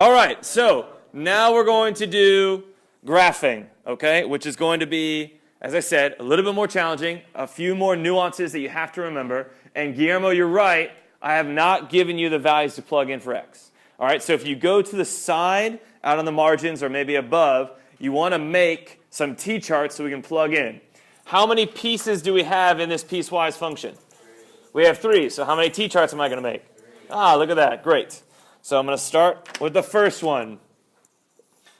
All right, so now we're going to do graphing, okay, which is going to be, as I said, a little bit more challenging, a few more nuances that you have to remember. And Guillermo, you're right, I have not given you the values to plug in for x. All right, so if you go to the side, out on the margins, or maybe above, you want to make some t-charts so we can plug in. How many pieces do we have in this piecewise function? We have 3, so how many t-charts am I going to make? Ah, look at that, great. So I'm going to start with the first one.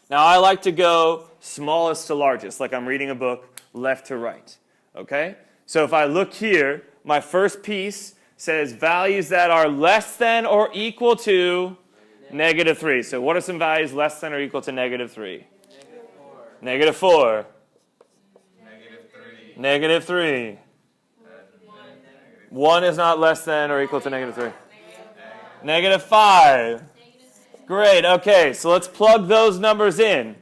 Now I like to go smallest to largest, like I'm reading a book, left to right. Okay? So if I look here, my first piece says values that are less than or equal to -3. So what are some values less than or equal to -3? -4. -3. -1 is not less than or equal to -3. -5. Great, okay, so let's plug those numbers in.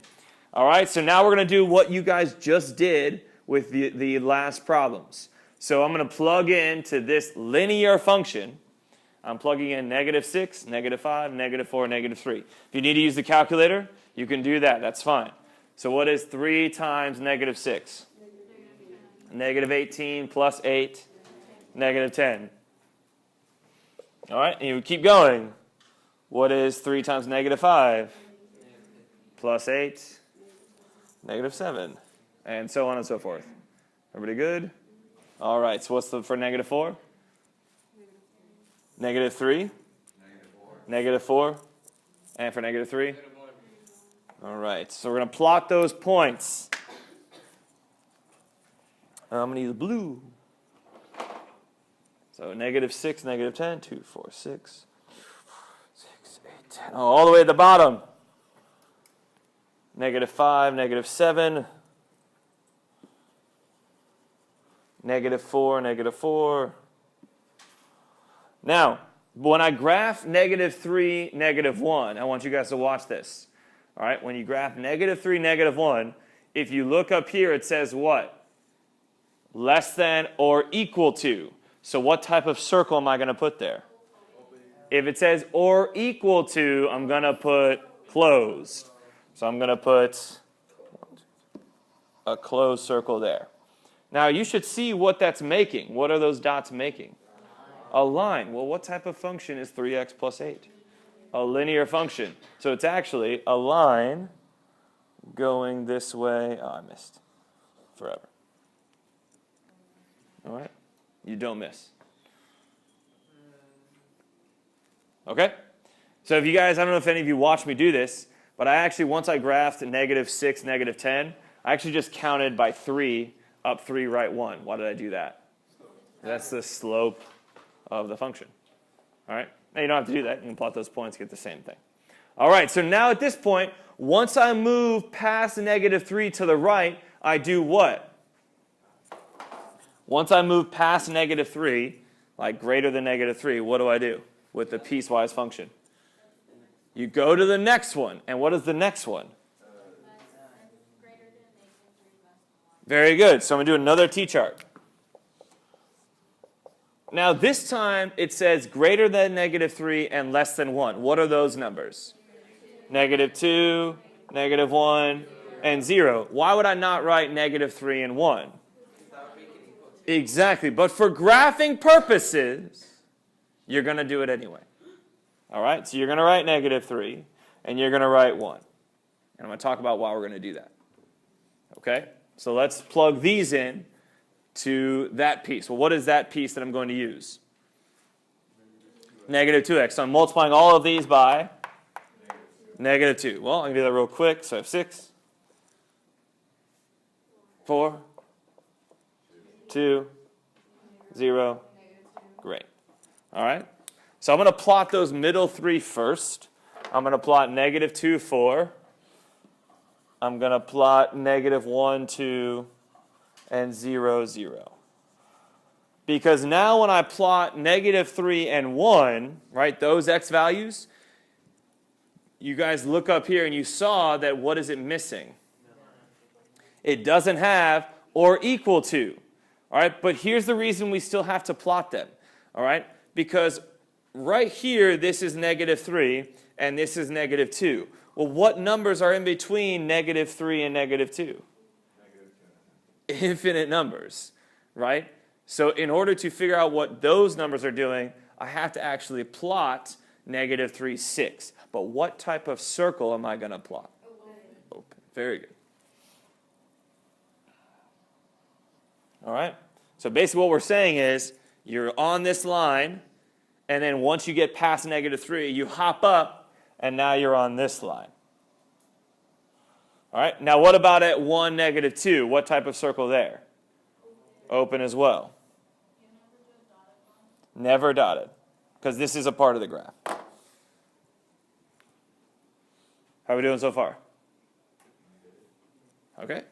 All right, so now we're going to do what you guys just did with the last problems. So I'm going to plug into this linear function. I'm plugging in -6, -5, -4, -3. If you need to use the calculator, you can do that. That's fine. So what is 3 times -6? -18 plus 8, -10. All right, and you keep going. What is 3 times -5? Plus 8, -7. And so on and so forth. Everybody good? All right, so what's for -4? -3? -4? And for -3? All right, so we're going to plot those points. I'm going to use blue. So -6, -10, 2, 4, 6, 6, 8, 10. Oh, all the way at the bottom. -5, -7, -4, -4. Now, when I graph -3, -1, I want you guys to watch this. All right, when you graph -3, -1, if you look up here, it says what? Less than or equal to. So what type of circle am I going to put there? If it says or equal to, I'm going to put closed. So I'm going to put a closed circle there. Now you should see what that's making. What are those dots making? A line. Well, what type of function is 3x plus 8? A linear function. So it's actually a line going this way. Oh, I missed. Forever. All right? You don't miss. Okay? So if you guys, I don't know if any of you watched me do this, but I actually, once I graphed -6, -10, I actually just counted by 3, up 3, right 1. Why did I do that? That's the slope of the function. All right? Now you don't have to do that. You can plot those points, get the same thing. All right, so now at this point, once I move past -3 to the right, I do what? Once I move past -3, like greater than -3, what do I do with the piecewise function? You go to the next one. And what is the next one? Very good. So I'm going to do another t-chart. Now this time it says greater than -3 and less than 1. What are those numbers? -2, -1, and 0. Why would I not write -3 and 1? Exactly. But for graphing purposes, you're going to do it anyway. All right? So you're going to write -3, and you're going to write 1. And I'm going to talk about why we're going to do that. Okay? So let's plug these in to that piece. Well, what is that piece that I'm going to use? -2x. So I'm multiplying all of these by -2. Well, I can do that real quick. So I have 6, 4, 2, 0. Great. All right. So I'm going to plot those middle 3 first. I'm going to plot -2, 4. I'm going to plot -1, 2, and 0, 0. Because now when I plot -3 and 1, right, those x values, you guys look up here and you saw that what is it missing? It doesn't have or equal to. All right, but here's the reason we still have to plot them. All right, because right here, this is negative 3, and this is negative 2. Well, what numbers are in between negative 3 and negative 2? Infinite numbers, right? So in order to figure out what those numbers are doing, I have to actually plot negative 3, 6. But what type of circle am I going to plot? Open. Very good. All right? So basically what we're saying is you're on this line, and then once you get past negative 3, you hop up, and now you're on this line. All right? Now what about at 1, negative 2? What type of circle there? Open as well. Never dotted, because this is a part of the graph. How are we doing so far? Okay.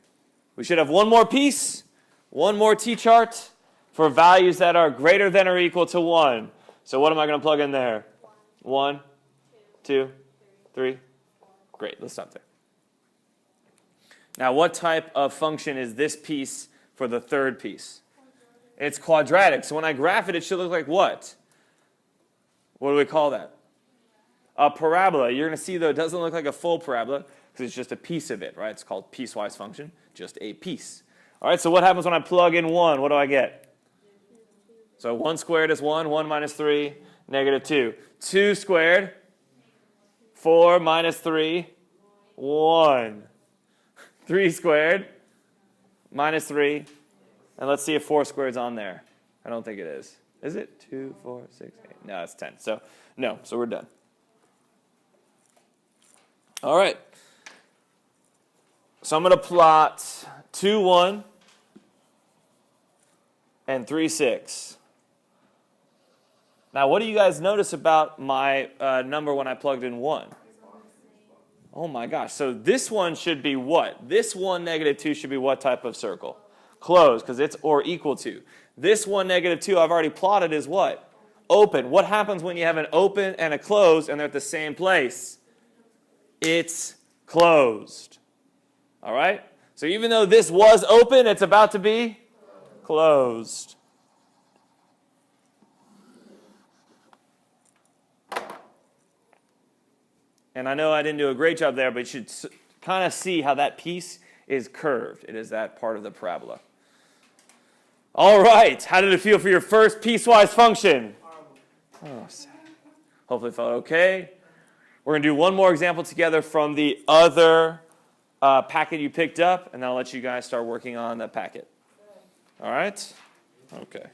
We should have one more piece, one more t-chart for values that are greater than or equal to 1. So what am I going to plug in there? 1, 2, 3. Great, let's stop there. Now, what type of function is this piece for the third piece? It's quadratic. So when I graph it, it should look like what? What do we call that? A parabola. You're going to see, though, it doesn't look like a full parabola because it's just a piece of it, right? It's called piecewise function, just a piece. All right, so what happens when I plug in 1? What do I get? So 1 squared is 1. 1 minus 3, negative 2. 2 squared, 4 minus 3, 1. 3 squared, minus 3. And let's see if 4 squared is on there. I don't think it is. Is it? 2, 4, 6, 8. No, it's 10. So, no. So we're done. All right. So I'm going to plot 2, 1 and 3, 6. Now, what do you guys notice about my number when I plugged in 1? Oh my gosh. So this one should be what? This 1, negative 2 should be what type of circle? Closed, because it's or equal to. This 1, negative 2 I've already plotted is what? Open. What happens when you have an open and a closed and they're at the same place? It's closed. All right? So even though this was open, it's about to be closed. And I know I didn't do a great job there, but you should kind of see how that piece is curved. It is that part of the parabola. All right. How did it feel for your first piecewise function? Oh, sad. Hopefully it felt okay. We're going to do one more example together from the other packet you picked up, and then I'll let you guys start working on that packet. All right? Okay.